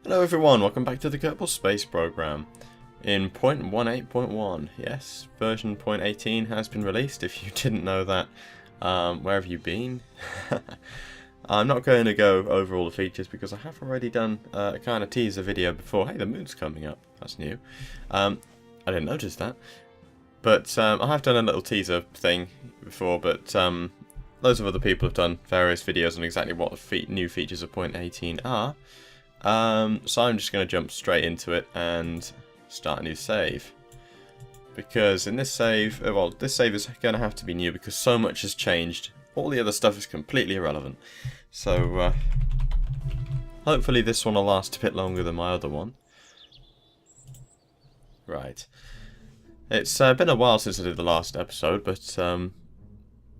Hello everyone, welcome back to the Kerbal Space Program. In 0.18.1, yes, version 0.18 has been released. If you didn't know that, where have you been? I'm not going to go over all the features because I have already done a kind of teaser video before. Hey, the moon's coming up, that's new. I didn't notice that. But I have done a little teaser thing before, but loads of other people have done various videos on exactly what the new features of 0.18 are. So I'm just going to jump straight into it and start a new save. Because in this save, well, this save is going to have to be new because so much has changed. All the other stuff is completely irrelevant. So, hopefully this one will last a bit longer than my other one. Right. It's been a while since I did the last episode, but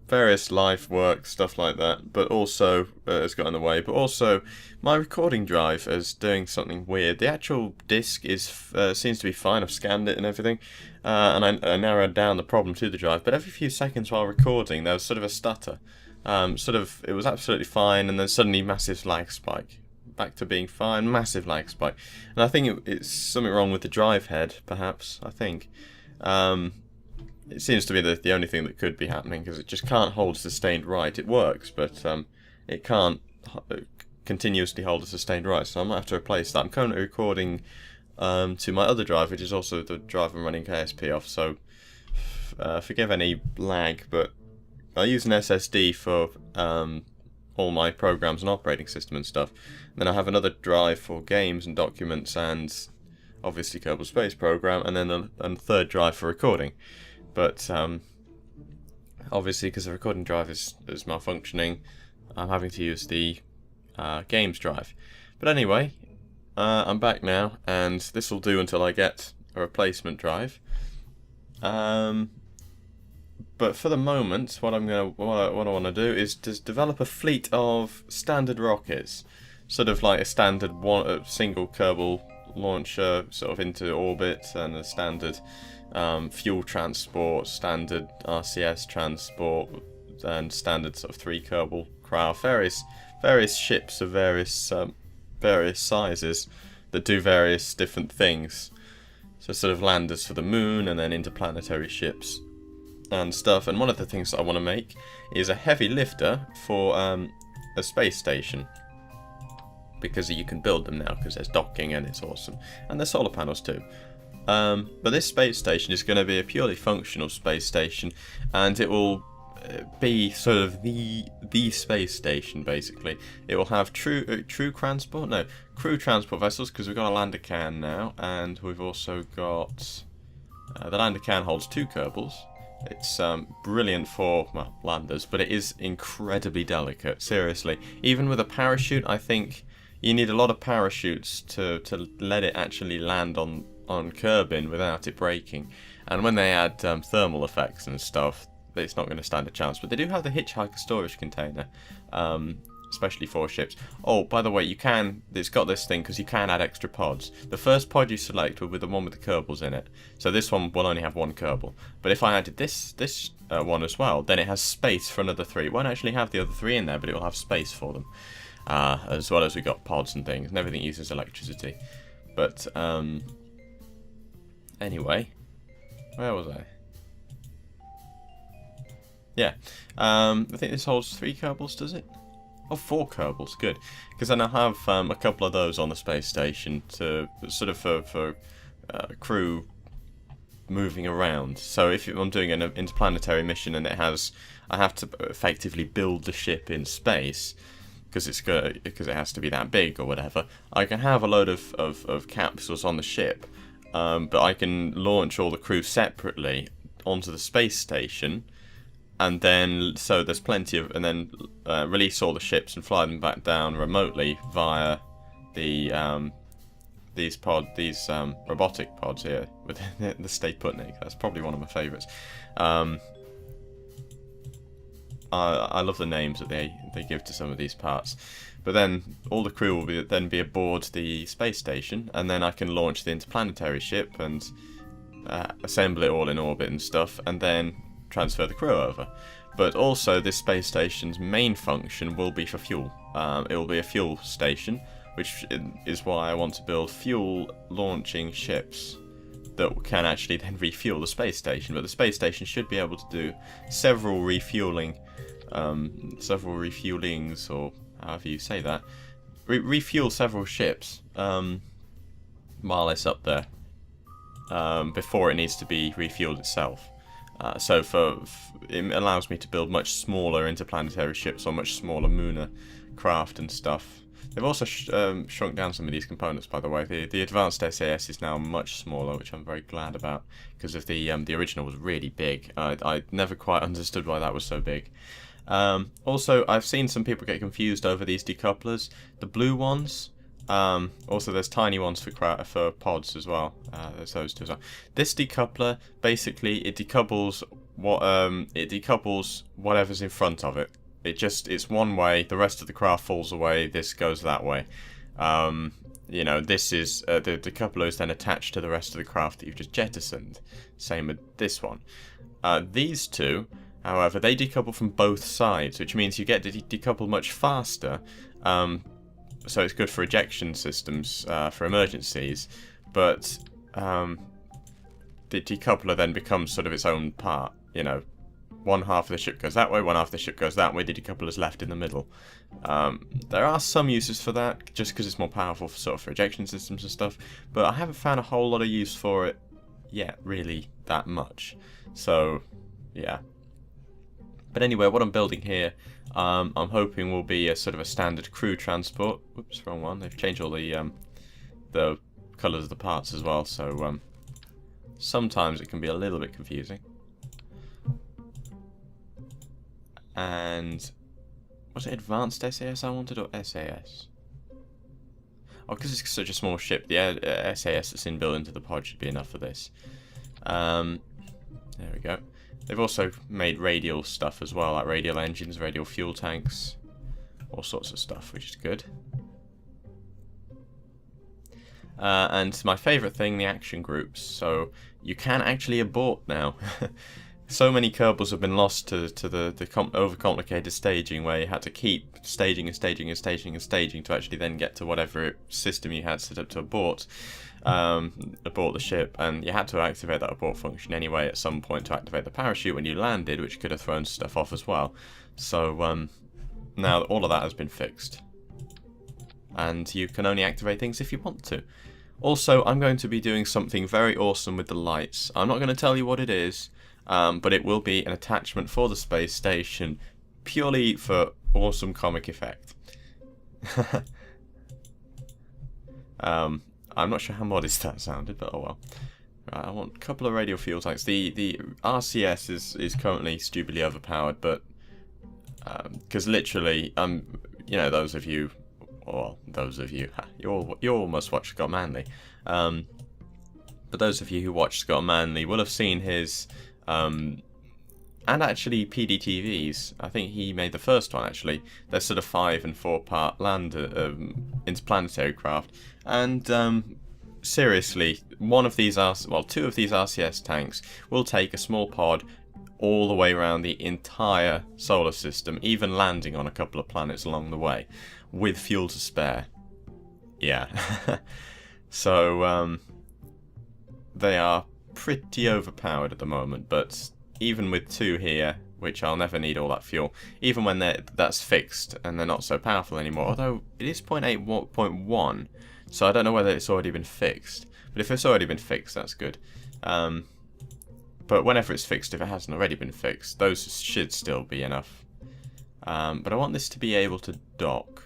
various life, work, stuff like that, but also has got in the way. But also, my recording drive is doing something weird. The actual disk is seems to be fine. I've scanned it and everything, and I narrowed down the problem to the drive. But every few seconds while recording, there was sort of a stutter. It was absolutely fine, and then suddenly massive lag spike. Back to being fine, massive lag spike. And I think it's something wrong with the drive head, perhaps. I think. It seems to be the only thing that could be happening, because it just can't hold sustained right. It works, but it can't continuously hold a sustained right, so I might have to replace that. I'm currently recording to my other drive, which is also the drive I'm running KSP off, so forgive any lag, but I use an SSD for all my programs and operating system and stuff. And then I have another drive for games and documents and obviously Kerbal Space Program, and then a third drive for recording. But obviously, because the recording drive is malfunctioning, I'm having to use the games drive. But anyway, I'm back now, and this will do until I get a replacement drive. But for the moment, what I want to do is just develop a fleet of standard rockets, sort of like a standard single Kerbal launcher, sort of into orbit, and a standard fuel transport, standard RCS transport, and standard sort of 3 Kerbal craft, various ships of various sizes that do various different things. So sort of landers for the moon, and then interplanetary ships and stuff. And one of the things that I want to make is a heavy lifter for a space station, because you can build them now because there's docking and it's awesome, and there's solar panels too. But this space station is going to be a purely functional space station, and it will be sort of the space station basically. It will have crew transport vessels, because we've got a lander can now, and we've also got the lander can holds 2 Kerbals. It's brilliant for, well, landers, but it is incredibly delicate. Seriously, even with a parachute, I think you need a lot of parachutes to let it actually land on Kerbin without it breaking. And when they add thermal effects and stuff, it's not going to stand a chance. But they do have the hitchhiker storage container, especially for ships. Oh, by the way, it's got this thing because you can add extra pods. The first pod you select will be the one with the Kerbals in it. So this one will only have 1 Kerbal. But if I added this one as well, then it has space for another 3. It won't actually have the other 3 in there, but it will have space for them. As well as we got pods and things, and everything uses electricity. But anyway, where was I? Yeah, I think this holds 3 Kerbals, does it? Oh, 4 Kerbals, good. Because then I have a couple of those on the space station to sort of for crew moving around. So if I'm doing an interplanetary mission and I have to effectively build the ship in space, because it has to be that big or whatever, I can have a load of capsules on the ship, but I can launch all the crew separately onto the space station, and then so there's plenty of, and then release all the ships and fly them back down remotely via the these robotic pods here with the Stay Putnik. That's probably one of my favourites. I love the names that they give to some of these parts. But then all the crew will then be aboard the space station, and then I can launch the interplanetary ship and assemble it all in orbit and stuff, and then transfer the crew over. But also, this space station's main function will be for fuel. It will be a fuel station which is why I want to build fuel-launching ships that can actually then refuel the space station. But the space station should be able to do several refuelings, or however you say that, refuel several ships while it's up there, before it needs to be refueled itself. So it allows me to build much smaller interplanetary ships, or much smaller Mooner craft and stuff. They've also shrunk down some of these components, by the way. The advanced SAS is now much smaller, which I'm very glad about, because of the original was really big. I never quite understood why that was so big. Also, I've seen some people get confused over these decouplers. The blue ones. Also, there's tiny ones for pods as well. There's those two as well. This decoupler, basically, it decouples whatever's in front of it. It's one way. The rest of the craft falls away. This goes that way. You know, this is the decoupler is then attached to the rest of the craft that you've just jettisoned. Same with this one. These two, however, they decouple from both sides, which means you get to decouple much faster. So it's good for ejection systems, for emergencies, but the decoupler then becomes sort of its own part. You know, one half of the ship goes that way, one half of the ship goes that way, the decoupler's left in the middle. There are some uses for that, just because it's more powerful for ejection systems and stuff, but I haven't found a whole lot of use for it yet, really, that much. So, yeah. But anyway, what I'm building here, I'm hoping will be a sort of a standard crew transport. Whoops, wrong one. They've changed all the colours of the parts as well, so sometimes it can be a little bit confusing. And was it advanced SAS I wanted, or SAS? Oh, because it's such a small ship, the SAS that's inbuilt into the pod should be enough for this. There we go. They've also made radial stuff as well, like radial engines, radial fuel tanks, all sorts of stuff, which is good. And my favourite thing, the action groups. So you can actually abort now. So many Kerbals have been lost to the overcomplicated staging, where you had to keep staging and staging and staging and staging to actually then get to whatever system you had set up to abort the ship, and you had to activate that abort function anyway at some point to activate the parachute when you landed, which could have thrown stuff off as well. So now all of that has been fixed, and you can only activate things if you want to. Also, I'm going to be doing something very awesome with the lights. I'm not going to tell you what it is, but it will be an attachment for the space station, purely for awesome comic effect. I'm not sure how modest that sounded, but oh well. Right, I want a couple of radial fuel tanks. The RCS is currently stupidly overpowered, but because literally, you know, those of you, you all must watch Scott Manley. But those of you who watch Scott Manley will have seen his and actually PDTVs. I think he made the first one actually. They're sort of 5- and 4-part land interplanetary craft, and seriously, two of these RCS tanks will take a small pod all the way around the entire solar system, even landing on a couple of planets along the way, with fuel to spare. Yeah. So they are pretty overpowered at the moment, but even with 2 here, which I'll never need all that fuel, even when that's fixed and they're not so powerful anymore, although it is 0.8.1, so I don't know whether it's already been fixed, but if it's already been fixed, that's good. But whenever it's fixed, if it hasn't already been fixed, those should still be enough. But I want this to be able to dock,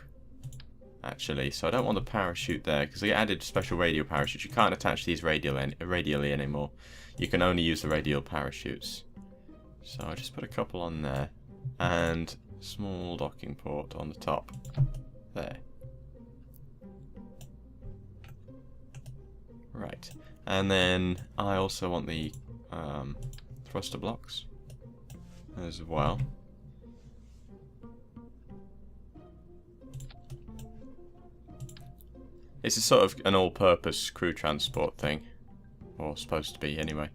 actually, so I don't want the parachute there, because they added special radial parachutes. You can't attach these radially anymore. You can only use the radial parachutes. So I just put a couple on there, and small docking port on the top. There. Right. And then I also want the thruster blocks as well. It's a sort of an all-purpose crew transport thing, or supposed to be anyway,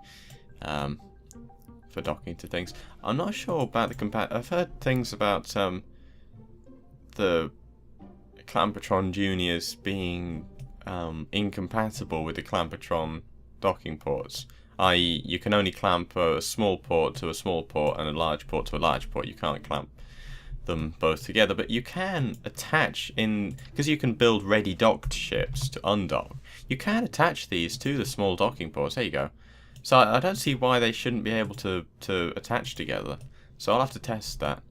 for docking to things. I'm not sure about the I've heard things about the Clampatron Juniors being incompatible with the Clampatron docking ports. I.e., you can only clamp a small port to a small port and a large port to a large port. You can't clamp them both together, but you can attach in, because you can build ready docked ships to undock. You can attach these to the small docking ports. There you go. So I don't see why they shouldn't be able to attach together. So I'll have to test that.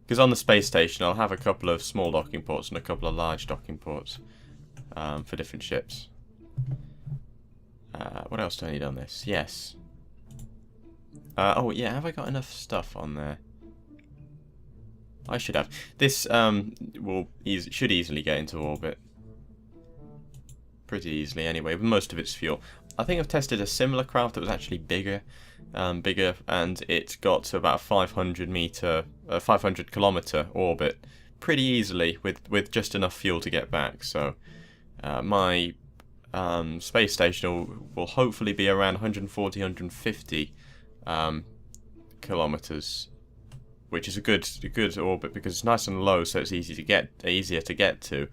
Because on the space station I'll have a couple of small docking ports and a couple of large docking ports for different ships. What else do I need on this? Yes. Oh yeah, have I got enough stuff on there? I should have. This should easily get into orbit. Pretty easily anyway, with most of its fuel. I think I've tested a similar craft that was actually bigger, and it got to about 500 kilometer orbit pretty easily with just enough fuel to get back. So my space station will hopefully be around 140, 150 kilometers, which is a good orbit because it's nice and low, so it's easier to get to,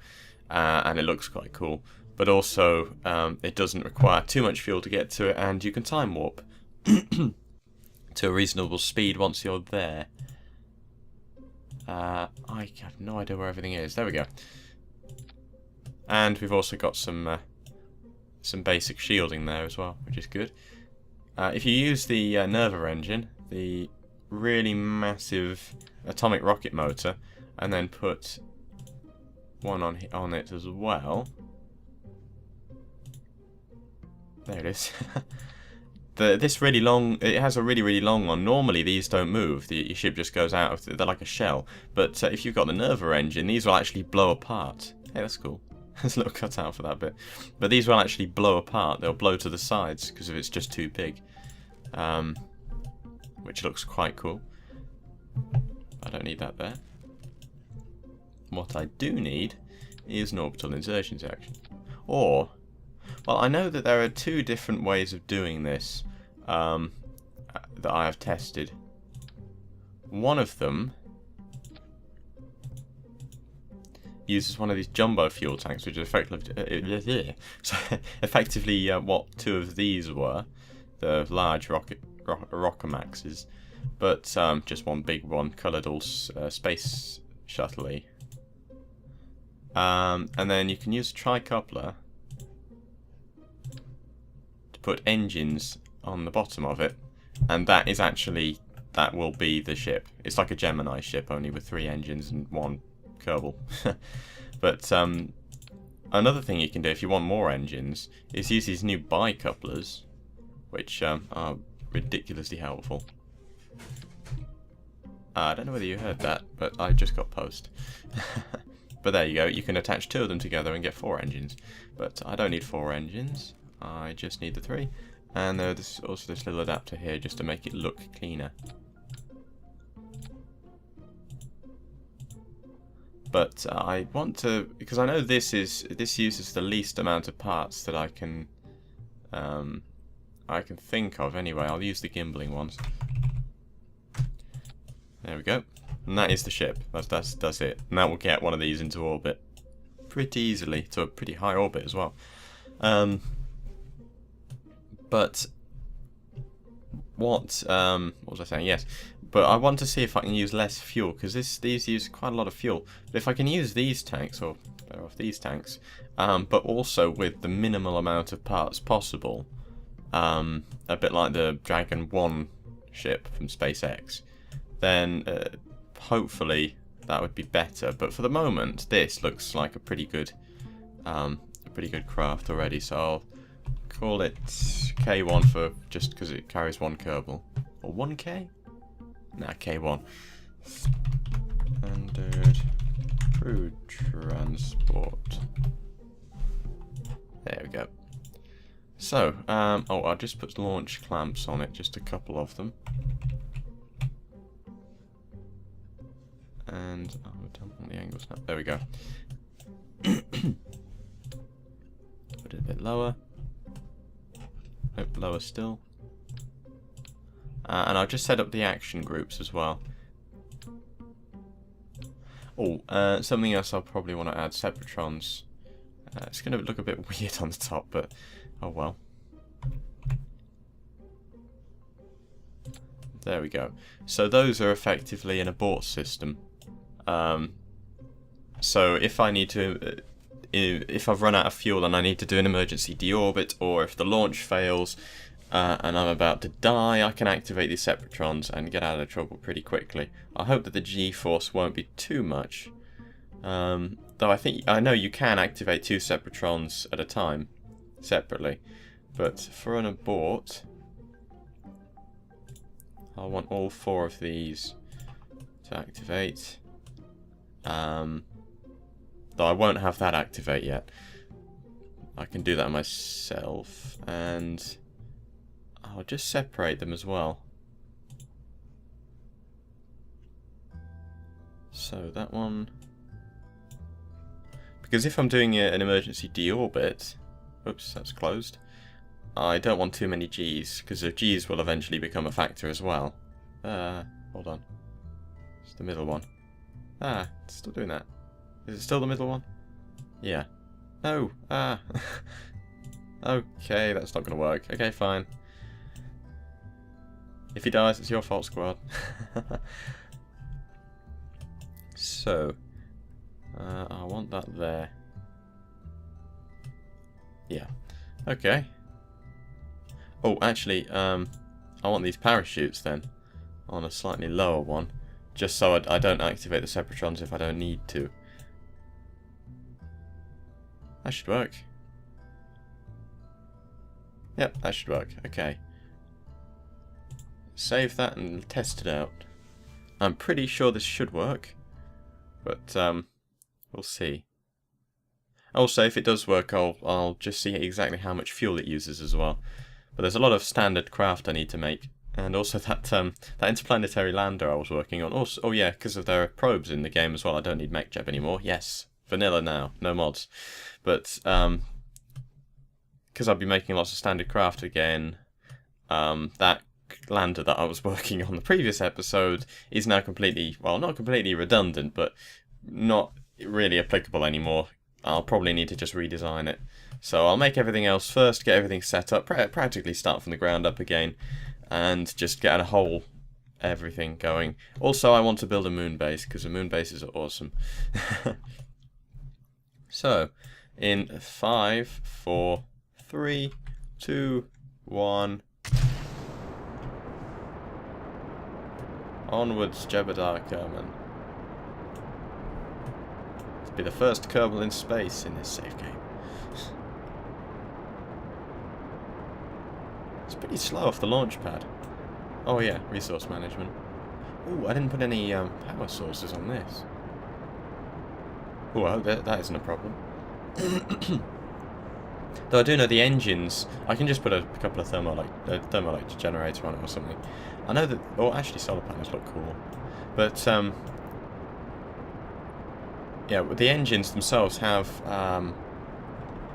and it looks quite cool. But also, it doesn't require too much fuel to get to it, and you can time warp to a reasonable speed once you're there. I have no idea where everything is. There we go. And we've also got some basic shielding there as well, which is good. If you use the Nerva engine, the really massive atomic rocket motor, and then put one on it as well. There it is. This really long, it has a really long one. Normally these don't move. Your ship just goes out of, they're like a shell. But if you've got the Nerva engine, these will actually blow apart. Hey, that's cool. There's a little cutout for that bit. But these will actually blow apart. They'll blow to the sides because if it's just too big. Which looks quite cool. I don't need that there. What I do need is an orbital insertion section. Or, well, I know that there are two different ways of doing this that I have tested. One of them uses one of these jumbo fuel tanks, which is effectively what two of these were, the large Rockamaxes, but just one big one, coloured all space shuttle-y. And then you can use a tricoupler to put engines on the bottom of it, and that will be the ship. It's like a Gemini ship, only with 3 engines and 1 Kerbal. But another thing you can do if you want more engines is use these new bicouplers, which are ridiculously helpful. I don't know whether you heard that, but I just got post. But there you go, you can attach 2 of them together and get 4 engines. But I don't need 4 engines, I just need the 3. And there's also this little adapter here just to make it look cleaner. But I want to, because I know this uses the least amount of parts that I can think of anyway. I'll use the gimbaling ones. There we go. And that is the ship. That's it. And that will get one of these into orbit pretty easily, to a pretty high orbit as well. But what was I saying? Yes. But I want to see if I can use less fuel, because these use quite a lot of fuel. But if I can use these tanks, or better off these tanks, but also with the minimal amount of parts possible, a bit like the Dragon 1 ship from SpaceX, then hopefully that would be better. But for the moment, this looks like a pretty good craft already. So I'll call it K1 for just because it carries 1 Kerbal, or 1K. Nah, K1. Standard crew transport. There we go. So, oh, I'll just put launch clamps on it, just a couple of them. And, oh, I don't want the angles now. There we go. Put it a bit lower. Nope, lower still. And I'll just set up the action groups as well. Oh, something else I'll probably want to add, separatrons. It's going to look a bit weird on the top, but oh well. There we go. So those are effectively an abort system. So if I need to, if I've run out of fuel and I need to do an emergency deorbit, or if the launch fails and I'm about to die, I can activate these separatrons and get out of trouble pretty quickly. I hope that the G-force won't be too much. Though I know you can activate 2 separatrons at a time, separately. But for an abort, I want all 4 of these to activate. Though I won't have that activate yet. I can do that myself, and I'll just separate them as well. So that one, because if I'm doing an emergency deorbit, oops, that's closed. I don't want too many G's, because the G's will eventually become a factor as well. Hold on. It's the middle one. It's still doing that. Is it still the middle one? Yeah. No. Okay, that's not going to work. Okay, fine. If he dies, it's your fault, squad. So, I want that there. Yeah. Okay. Oh, actually, I want these parachutes then on a slightly lower one, just so I don't activate the separatrons if I don't need to. That should work. Yep, that should work. Okay. Save that and test it out. I'm pretty sure this should work, but we'll see. Also, if it does work, I'll just see exactly how much fuel it uses as well. But there's a lot of standard craft I need to make, and also that interplanetary lander I was working on. Also, oh yeah, because there are probes in the game as well. I don't need MechJeb anymore. Yes, vanilla now, no mods. But because I'll be making lots of standard craft again, that lander that I was working on the previous episode is now completely, well, not completely redundant, but not really applicable anymore. I'll probably need to just redesign it. So I'll make everything else first, get everything set up, practically start from the ground up again, and just get a whole everything going. Also, I want to build a moon base, because the moon bases are awesome. So, in 5, 4, 3, 2, 1... Onwards, Jebediah Kerman. To be the first Kerbal in space in this save game. It's pretty slow off the launch pad. Oh yeah, resource management. Ooh, I didn't put any power sources on this. Ooh, I hope that isn't a problem. Though I do know the engines, I can just put a couple of thermoelectric generator on it or something. I know that, oh actually solar panels look cool. But, yeah, the engines themselves have,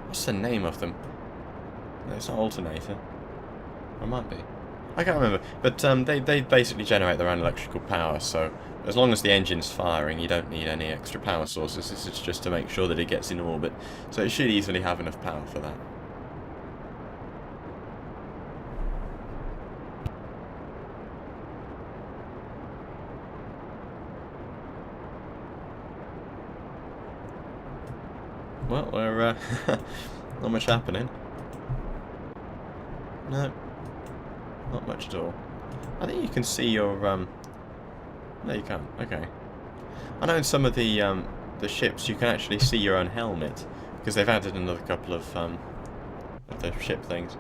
what's the name of them? No, it's not alternator. Or it might be. I can't remember. But they basically generate their own electrical power, so as long as the engine's firing, you don't need any extra power sources. This is just to make sure that it gets in orbit. So it should easily have enough power for that. Well, we're not much happening. No, not much at all. I think you can see your no, you can't. Okay. I know in some of the ships you can actually see your own helmet, because they've added another couple of the ship things.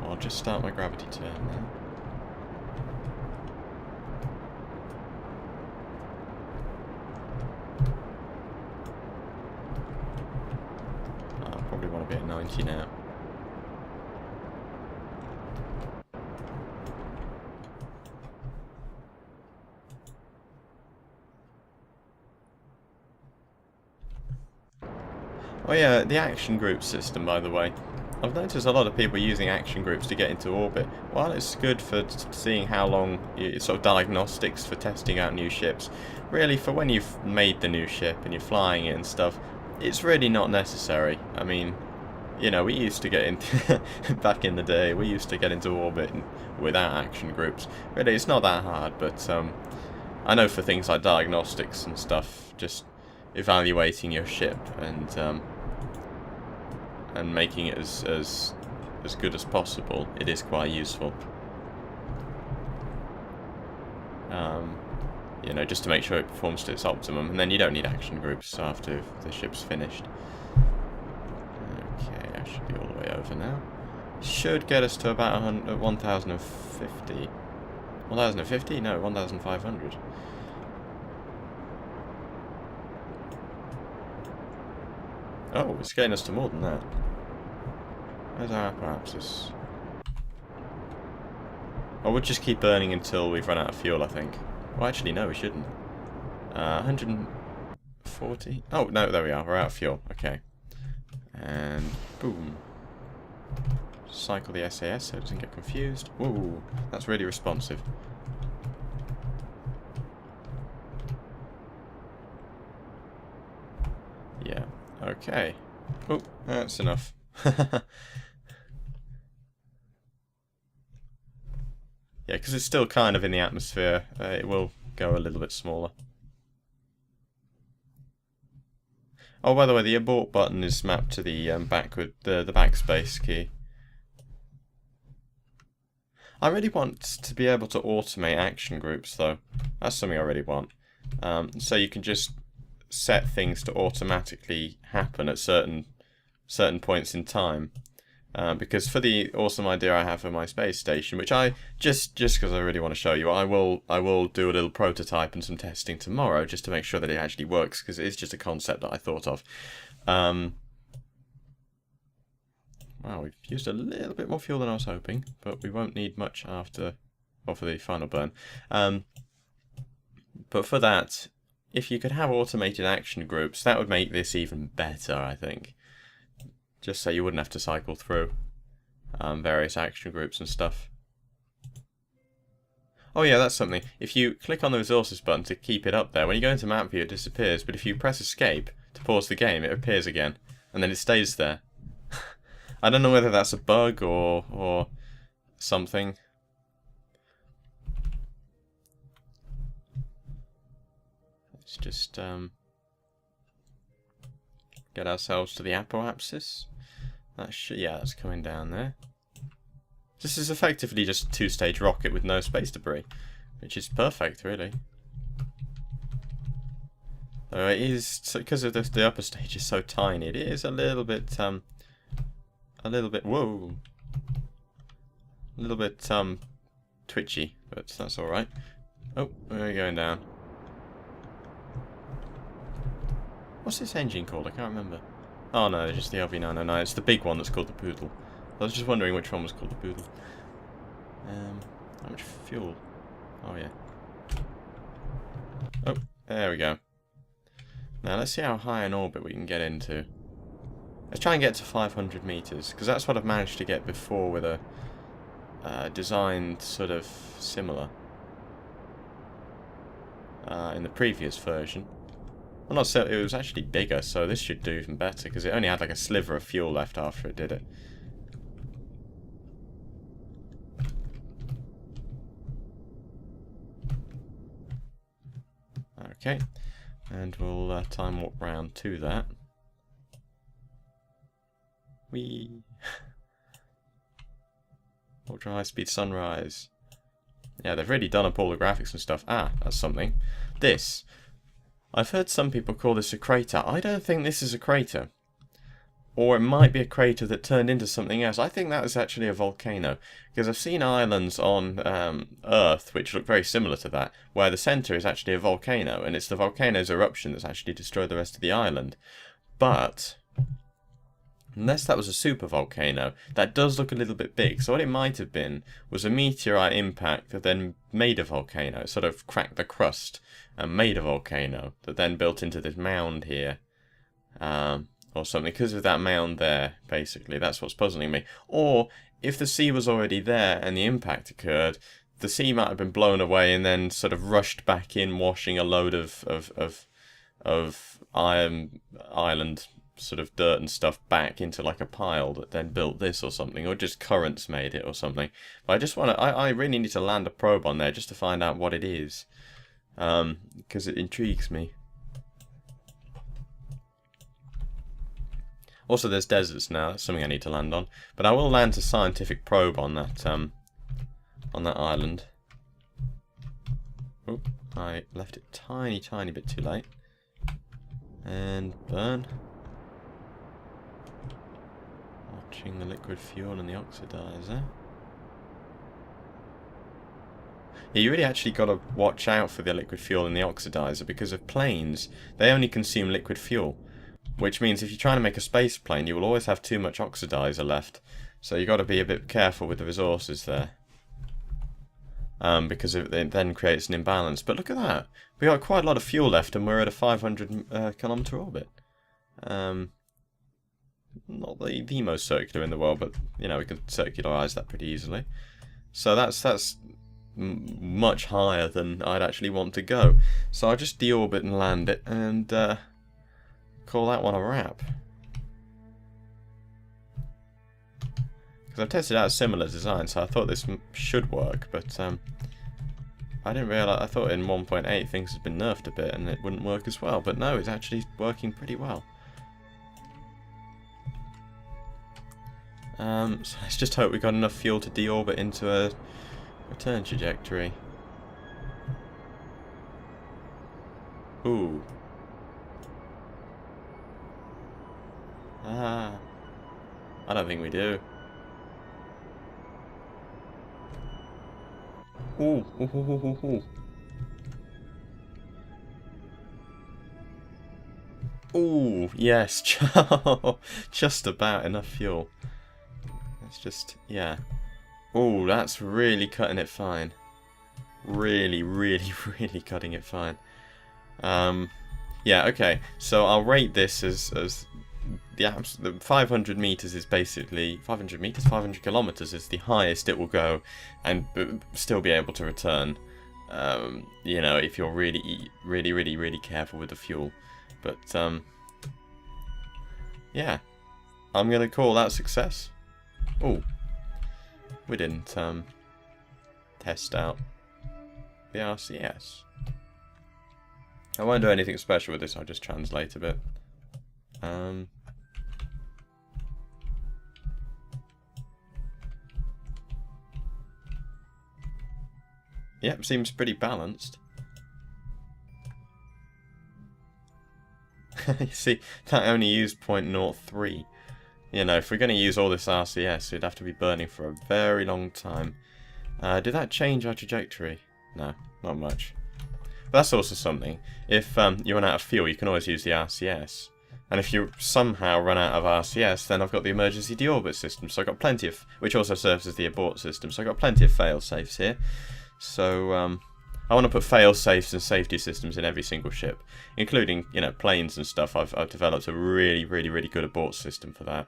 I'll just start my gravity turn now. I probably want to be at 90 now. Oh yeah, the action group system, by the way. I've noticed a lot of people using action groups to get into orbit. While it's good for seeing how long, it's sort of diagnostics for testing out new ships, really for when you've made the new ship and you're flying it and stuff, it's really not necessary. I mean, you know, we used to get into, back in the day, we used to get into orbit without action groups. Really, it's not that hard, but I know for things like diagnostics and stuff, just evaluating your ship and making it as good as possible, it is quite useful. You know, just to make sure it performs to its optimum, and then you don't need action groups after the ship's finished. Okay, I should be all the way over now. Should get us to about 1,050. 1,050? No, 1,500. Oh, it's getting us to more than that. Where's our apparatus? Oh, we'll just keep burning until we've run out of fuel, I think. Well, actually, no, we shouldn't. 140? Oh, no, there we are. We're out of fuel. Okay. And boom. Cycle the SAS so it doesn't get confused. Whoa, that's really responsive. Yeah. Okay. Oh, that's enough. Yeah, because it's still kind of in the atmosphere. It will go a little bit smaller. Oh, by the way, the abort button is mapped to the backward, the backspace key. I really want to be able to automate action groups, though. That's something I really want. So you can just set things to automatically happen at certain points in time. Because for the awesome idea I have for my space station, which I just because I really want to show you, I will do a little prototype and some testing tomorrow just to make sure that it actually works, because it is just a concept that I thought of. Wow, we've used a little bit more fuel than I was hoping, but we won't need much after, or for the final burn. But for that, if you could have automated action groups, that would make this even better, I think. Just so you wouldn't have to cycle through various action groups and stuff. Oh yeah, that's something. If you click on the resources button to keep it up there, when you go into map view it disappears, but if you press escape to pause the game, it appears again, and then it stays there. I don't know whether that's a bug or something. Let's just get ourselves to the apoapsis. Yeah, that's coming down there. This is effectively just a two-stage rocket with no space debris, which is perfect, really. Though it is, because of the upper stage is so tiny, it is a little bit whoa, a little bit twitchy, but that's all right. Oh, we're going down. What's this engine called? I can't remember. Oh no, it's just the V0.18. It's the big one that's called the Poodle. I was just wondering which one was called the Poodle. How much fuel? Oh yeah. Oh, there we go. Now let's see how high in orbit we can get into. Let's try and get to 500 meters, because that's what I've managed to get before with a designed sort of similar in the previous version. Well, not so, it was actually bigger, so this should do even better, because it only had like a sliver of fuel left after it did it. Okay, and we'll time warp round to that. Whee! Ultra high speed sunrise. Yeah, they've really done up all the graphics and stuff. Ah, that's something. This. I've heard some people call this a crater. I don't think this is a crater. Or it might be a crater that turned into something else. I think that was actually a volcano. Because I've seen islands on Earth which look very similar to that, where the centre is actually a volcano, and it's the volcano's eruption that's actually destroyed the rest of the island. But unless that was a supervolcano, that does look a little bit big. So what it might have been was a meteorite impact that then made a volcano. It sort of cracked the crust and made a volcano that then built into this mound here. or something, because of that mound there, basically. That's what's puzzling me. Or, if the sea was already there and the impact occurred, the sea might have been blown away and then sort of rushed back in, washing a load of island sort of dirt and stuff back into like a pile that then built this or something, or just currents made it or something. But I just want to, I really need to land a probe on there just to find out what it is, because it intrigues me. Also, there's deserts now. That's something I need to land on. But I will land a scientific probe on that island. Oh, I left it tiny bit too late. And burn. Watching the liquid fuel and the oxidizer. Yeah, you really actually got to watch out for the liquid fuel and the oxidizer, because of planes, they only consume liquid fuel. Which means if you're trying to make a space plane, you will always have too much oxidizer left. So you've got to be a bit careful with the resources there. Because it then creates an imbalance. But look at that. We got quite a lot of fuel left and we're at a 500 kilometer orbit. Not the most circular in the world, but you know, we can circularize that pretty easily. So that's much higher than I'd actually want to go. So I'll just deorbit and land it and call that one a wrap. Because I've tested out a similar design, so I thought this should work, but I didn't realise. I thought in 1.8 things had been nerfed a bit and it wouldn't work as well, but no, it's actually working pretty well. So let's just hope we got enough fuel to deorbit into a return trajectory. Ooh. I don't think we do. Ooh, ooh, ooh, ooh, ooh. Ooh, yes, just about enough fuel. Let's just, yeah. Ooh, that's really cutting it fine. Really, really, really cutting it fine. Yeah, okay. So I'll rate this as the 500 meters is basically 500 meters, 500 kilometers is the highest it will go, and still be able to return. You know, if you're really careful with the fuel. But yeah, I'm gonna call that success. Oh, we didn't test out the RCS. I won't do anything special with this. I'll just translate a bit. Yep, seems pretty balanced. You see, that only used 0.03. You know, if we're going to use all this RCS, it'd have to be burning for a very long time. Did that change our trajectory? No, not much. But that's also something. If you run out of fuel, you can always use the RCS. And if you somehow run out of RCS, then I've got the emergency deorbit system. So I've got plenty of, which also serves as the abort system. So I've got plenty of fail-safes here. So I want to put fail-safes and safety systems in every single ship, including, you know, planes and stuff. I've developed a really good abort system for that.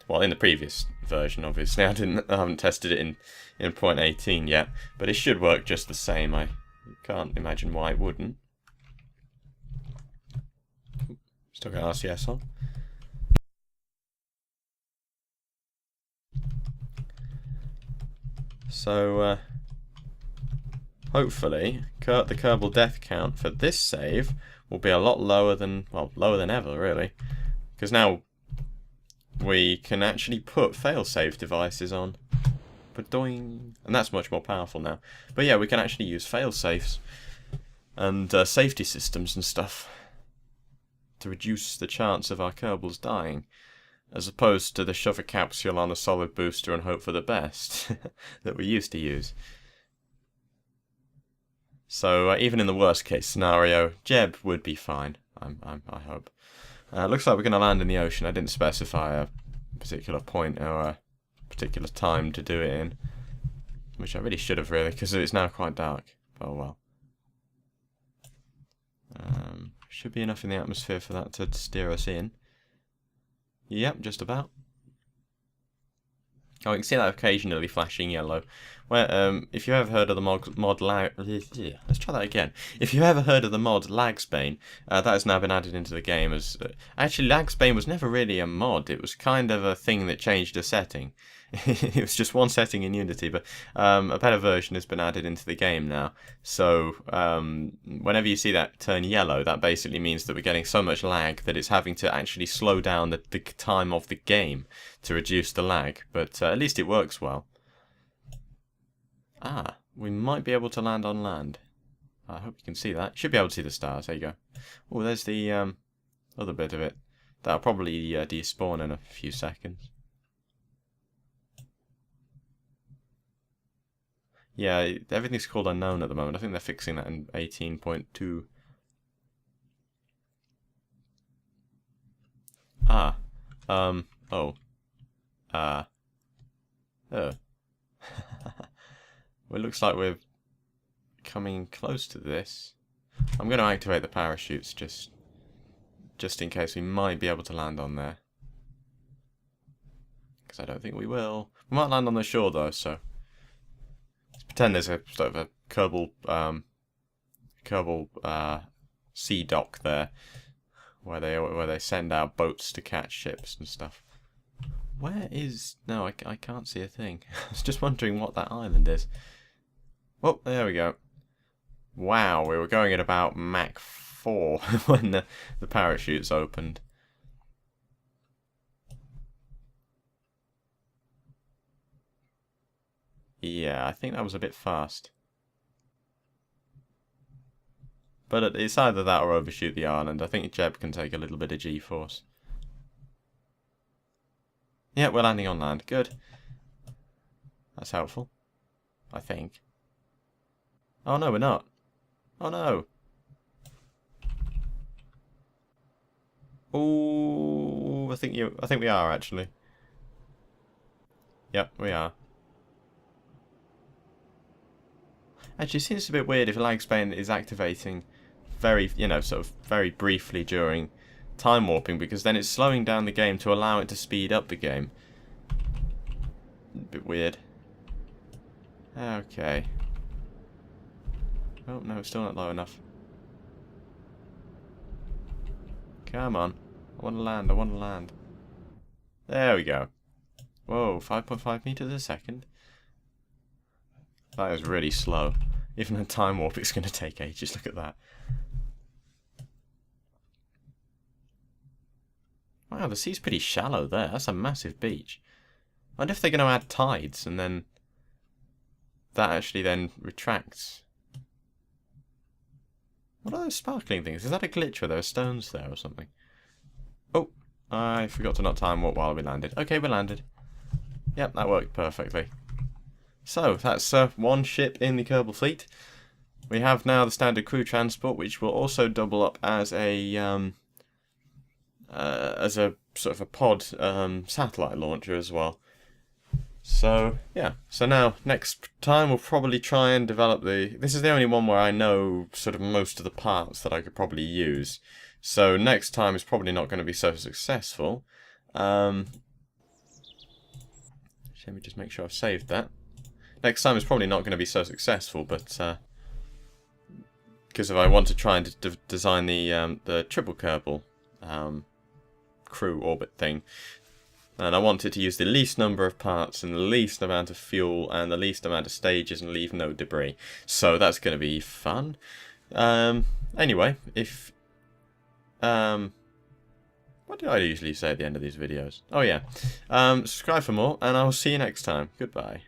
Well, in the previous version, obviously, I haven't tested it in 0.18 yet, but it should work just the same. I can't imagine why it wouldn't. Still got RCS on. So, hopefully, the Kerbal death count for this save will be a lot lower than, well, lower than ever, really. Because now we can actually put fail-safe devices on. Ba-doing. And that's much more powerful now. But yeah, we can actually use fail-safes and safety systems and stuff to reduce the chance of our Kerbals dying, as opposed to the shove a capsule on a solid booster and hope for the best that we used to use. So even in the worst case scenario, Jeb would be fine. I hope. Looks like we're going to land in the ocean. I didn't specify a particular point or a particular time to do it in, which I really should have, really, because it's now quite dark. Oh well. Should be enough in the atmosphere for that to steer us in. Yep, just about. Oh, you can see that occasionally flashing yellow. Where, if you ever heard of the mod lag, let's try that again. If you ever heard of the mod Lagsbane, that has now been added into the game as. Actually, Lagsbane was never really a mod. It was kind of a thing that changed a setting. It was just one setting in Unity, but a better version has been added into the game now. So whenever you see that turn yellow, that basically means that we're getting so much lag that it's having to actually slow down the time of the game to reduce the lag. But at least it works well. Ah, we might be able to land on land. I hope you can see that. You should be able to see the stars. There you go. Oh, there's the other bit of it. That'll probably despawn in a few seconds. Yeah, everything's called unknown at the moment. I think they're fixing that in 18.2. Ah. Oh. Oh. Well, it looks like we're coming close to this. I'm going to activate the parachutes just in case we might be able to land on there. Because I don't think we will. We might land on the shore though, so let's pretend there's a sort of a Kerbal sea dock there, where they send out boats to catch ships and stuff. Where is... No, I can't see a thing. I was just wondering what that island is. Oh, there we go. Wow, we were going at about Mach 4 when the parachutes opened. Yeah, I think that was a bit fast. But it's either that or overshoot the island. I think Jeb can take a little bit of G-force. Yeah, we're landing on land. Good. That's helpful. I think. Oh no, we're not. Oh no. Oh, I think we are actually. Yep, we are. Actually, it seems a bit weird if Lagsbane is activating very, sort of very briefly during time warping, because then it's slowing down the game to allow it to speed up the game. A bit weird. Okay. Oh no, it's still not low enough. Come on. I want to land, I want to land. There we go. Whoa, 5.5 meters a second. That is really slow. Even a time warp is going to take ages, look at that. Wow, the sea's pretty shallow there. That's a massive beach. I wonder if they're going to add tides and then that actually then retracts. What are those sparkling things? Is that a glitch where there are stones there or something? Oh, I forgot to not time warp while we landed. Okay, we landed. Yep, that worked perfectly. So, that's one ship in the Kerbal fleet. We have now the standard crew transport, which will also double up as a sort of a pod satellite launcher as well. So, yeah. So now, next time we'll probably try and develop this is the only one where I know sort of most of the parts that I could probably use. So next time is probably not going to be so successful. Let me just make sure I've saved that. Next time is probably not going to be so successful, but because if I want to try and design the triple Kerbal crew orbit thing, and I wanted to use the least number of parts and the least amount of fuel and the least amount of stages and leave no debris. So that's going to be fun. Anyway, if what do I usually say at the end of these videos? Oh yeah, subscribe for more, and I will see you next time. Goodbye.